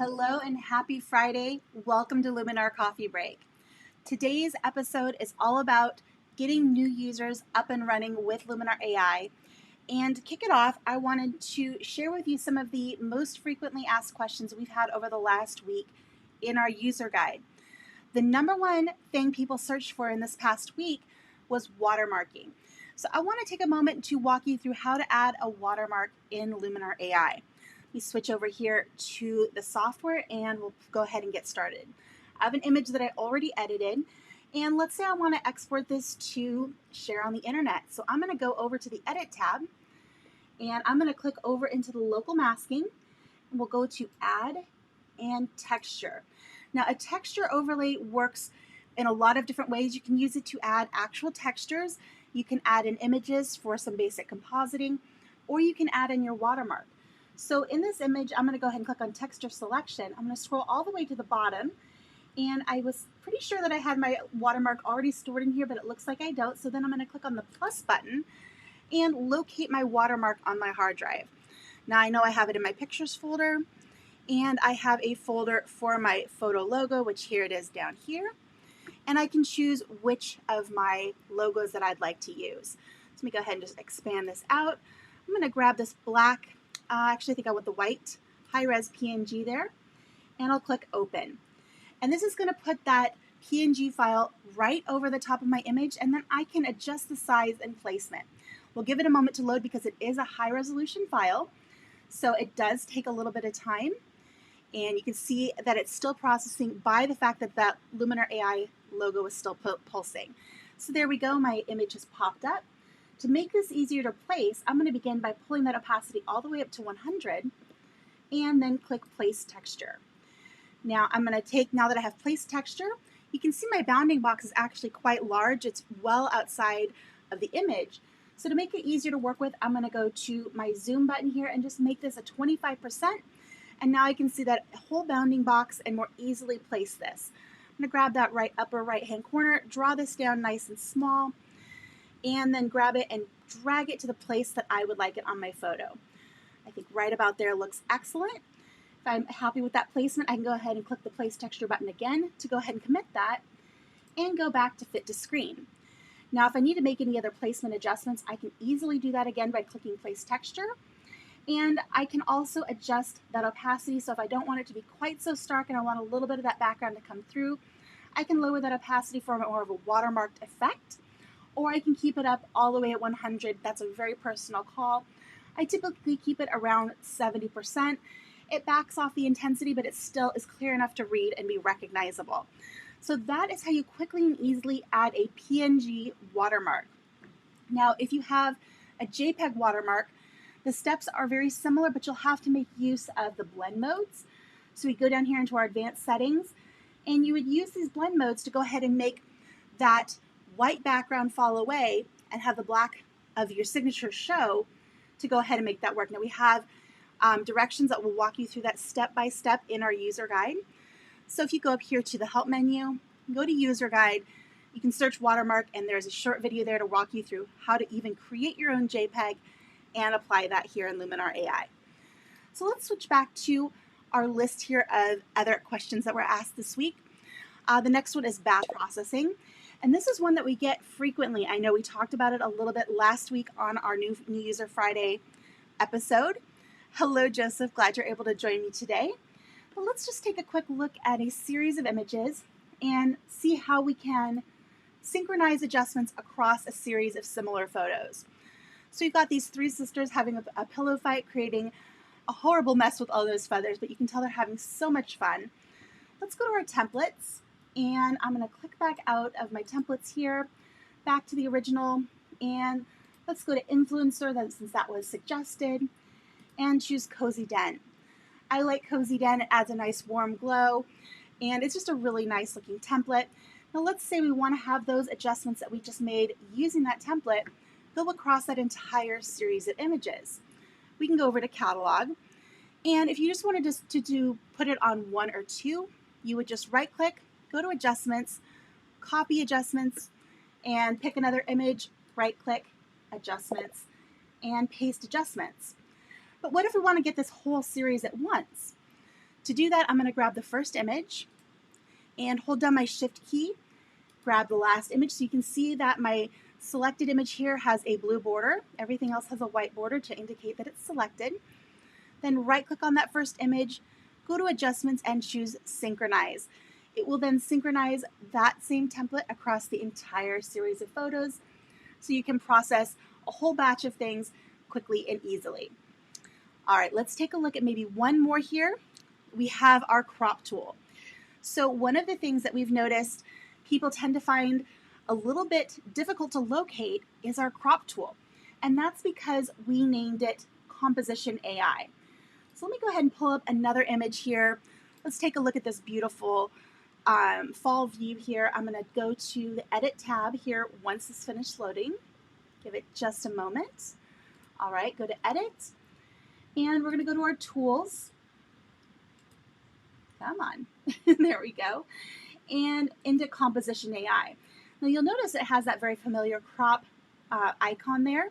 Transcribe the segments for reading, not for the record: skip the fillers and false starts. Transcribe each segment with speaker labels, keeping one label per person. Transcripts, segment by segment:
Speaker 1: Hello and happy Friday. Welcome to Luminar Coffee Break. Today's episode is all about getting new users up and running with Luminar AI. And to kick it off, I wanted to share with you some of the most frequently asked questions we've had over the last week in our user guide. The number one thing people searched for in this past week was watermarking. So I want to take a moment to walk you through how to add a watermark in Luminar AI. We switch over here to the software and we'll go ahead and get started. I have an image that I already edited, and let's say I want to export this to share on the internet. So I'm going to go over to the Edit tab and I'm going to click over into the local masking and we'll go to Add and Texture. Now, a texture overlay works in a lot of different ways. You can use it to add actual textures. You can add in images for some basic compositing, or you can add in your watermark. So in this image, I'm going to go ahead and click on texture selection. I'm going to scroll all the way to the bottom, and I was pretty sure that I had my watermark already stored in here, but it looks like I don't. So then I'm going to click on the plus button and locate my watermark on my hard drive. Now I know I have it in my pictures folder, and I have a folder for my photo logo, which here it is down here. And I can choose which of my logos that I'd like to use. So let me go ahead and just expand this out. I'm going to grab this black, actually I think I want the white high-res PNG there, and I'll click open. And this is going to put that PNG file right over the top of my image, and then I can adjust the size and placement. We'll give it a moment to load because it is a high-resolution file, so it does take a little bit of time. And you can see that it's still processing by the fact that that Luminar AI logo is still pulsing. So there we go, my image has popped up. To make this easier to place, I'm going to begin by pulling that opacity all the way up to 100 and then click Place Texture. Now I'm going to take, now that I have placed texture, you can see my bounding box is actually quite large. It's well outside of the image. So to make it easier to work with, I'm going to go to my zoom button here and just make this a 25%. And now I can see that whole bounding box and more easily place this. I'm going to grab that upper right hand corner, draw this down nice and small, and then grab it and drag it to the place that I would like it on my photo. I think right about there looks excellent. If I'm happy with that placement, I can go ahead and click the Place Texture button again to go ahead and commit that and go back to Fit to Screen. Now, if I need to make any other placement adjustments, I can easily do that again by clicking Place Texture. And I can also adjust that opacity, so if I don't want it to be quite so stark and I want a little bit of that background to come through, I can lower that opacity for more of a watermarked effect, or I can keep it up all the way at 100. That's a very personal call. I typically keep it around 70%. It backs off the intensity, but it still is clear enough to read and be recognizable. So that is how you quickly and easily add a PNG watermark. Now, if you have a JPEG watermark, the steps are very similar, but you'll have to make use of the blend modes. So we go down here into our advanced settings, and you would use these blend modes to go ahead and make that white background fall away and have the black of your signature show to go ahead and make that work. Now we have directions that will walk you through that step by step in our user guide. So if you go up here to the help menu, go to user guide, you can search watermark, and there's a short video there to walk you through how to even create your own JPEG and apply that here in Luminar AI. So let's switch back to our list here of other questions that were asked this week. The next one is batch processing. And this is one that we get frequently. I know we talked about it a little bit last week on our New User Friday episode. Hello, Joseph. Glad you're able to join me today. But let's just take a quick look at a series of images and see how we can synchronize adjustments across a series of similar photos. So you've got these three sisters having a pillow fight, creating a horrible mess with all those feathers, but you can tell they're having so much fun. Let's go to our templates, and I'm going to click back out of my templates here, back to the original, and let's go to Influencer, since that was suggested, and choose Cozy Den. I like Cozy Den. It adds a nice warm glow, and it's just a really nice looking template. Now let's say we want to have those adjustments that we just made using that template go across that entire series of images. We can go over to Catalog, and if you just wanted to put it on one or two, you would just right click, go to Adjustments, Copy Adjustments, and pick another image, right click, Adjustments, and Paste Adjustments. But what if we want to get this whole series at once? To do that, I'm going to grab the first image and hold down my Shift key, grab the last image. So you can see that my selected image here has a blue border. Everything else has a white border to indicate that it's selected. Then right click on that first image, go to adjustments and choose synchronize. It will then synchronize that same template across the entire series of photos so you can process a whole batch of things quickly and easily. All right, let's take a look at maybe one more here. We have our crop tool. So one of the things that we've noticed people tend to find a little bit difficult to locate is our crop tool. And that's because we named it Composition AI. So let me go ahead and pull up another image here. Let's take a look at this beautiful fall view here. I'm going to go to the Edit tab here once it's finished loading. Give it just a moment. All right, go to Edit. And we're going to go to our tools. Come on. There we go. And into Composition AI. Now you'll notice it has that very familiar crop icon there.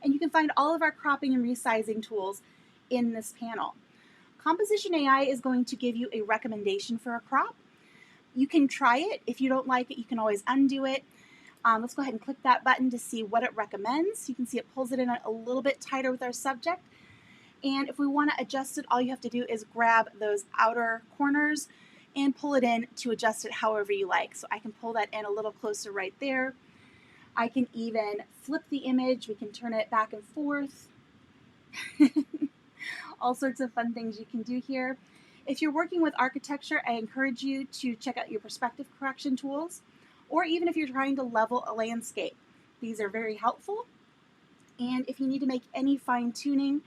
Speaker 1: And you can find all of our cropping and resizing tools in this panel. Composition AI is going to give you a recommendation for a crop. You can try it. If you don't like it, you can always undo it. Let's go ahead and click that button to see what it recommends. You can see it pulls it in a little bit tighter with our subject. And if we want to adjust it, all you have to do is grab those outer corners and pull it in to adjust it however you like. So I can pull that in a little closer right there. I can even flip the image. We can turn it back and forth. All sorts of fun things you can do here. If you're working with architecture, I encourage you to check out your perspective correction tools, or even if you're trying to level a landscape. These are very helpful. And if you need to make any fine tuning,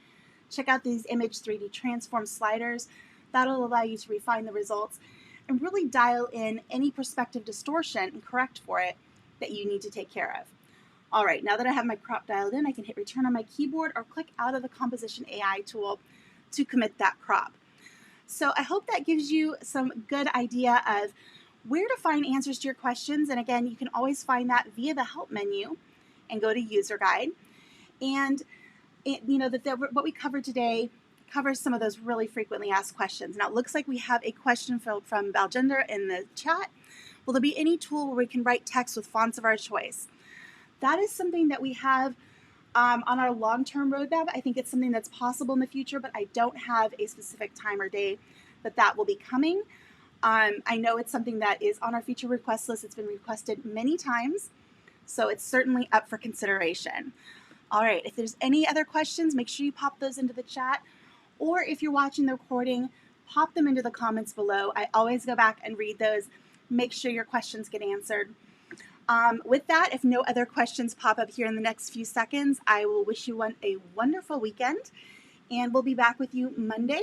Speaker 1: check out these image 3D transform sliders. That'll allow you to refine the results and really dial in any perspective distortion and correct for it that you need to take care of. All right, now that I have my crop dialed in, I can hit return on my keyboard or click out of the Composition AI tool to commit that crop. So I hope that gives you some good idea of where to find answers to your questions. And again, you can always find that via the help menu and go to user guide. And what we covered today covers some of those really frequently asked questions. Now it looks like we have a question from Baljinder in the chat. Will there be any tool where we can write text with fonts of our choice? That is something that we have on our long-term roadmap. I think it's something that's possible in the future, but I don't have a specific time or day that will be coming. I know it's something that is on our feature request list. It's been requested many times, so it's certainly up for consideration. All right, if there's any other questions, make sure you pop those into the chat, or if you're watching the recording, pop them into the comments below. I always go back and read those, make sure your questions get answered. With that, if no other questions pop up here in the next few seconds, I will wish you a wonderful weekend, and we'll be back with you Monday.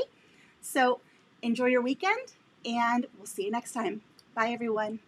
Speaker 1: So enjoy your weekend, and we'll see you next time. Bye, everyone.